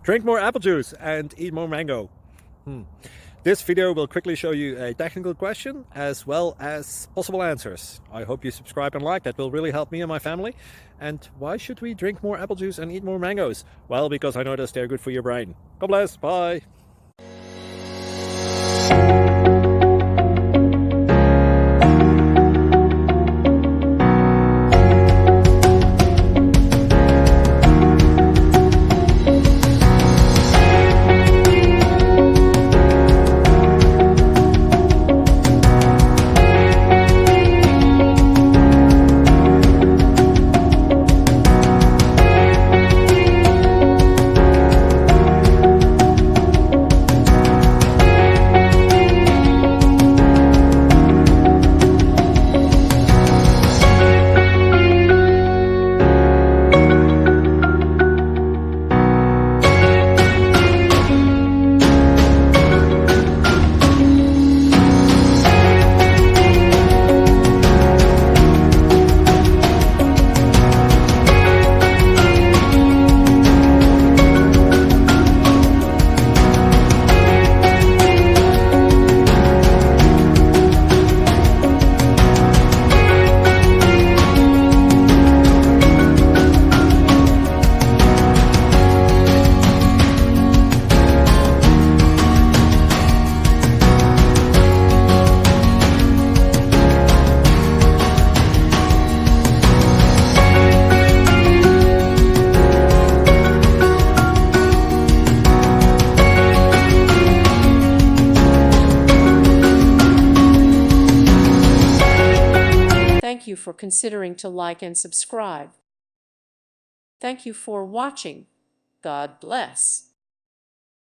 Drink more apple juice and eat more mango. This video will quickly show you a technical question as well as possible answers. I hope you subscribe and like, that will really help me and my family. And why should we drink more apple juice and eat more mangoes? Well, because I noticed they're good for your brain. God bless, bye. Thank you for considering to like and subscribe. Thank you for watching. God bless.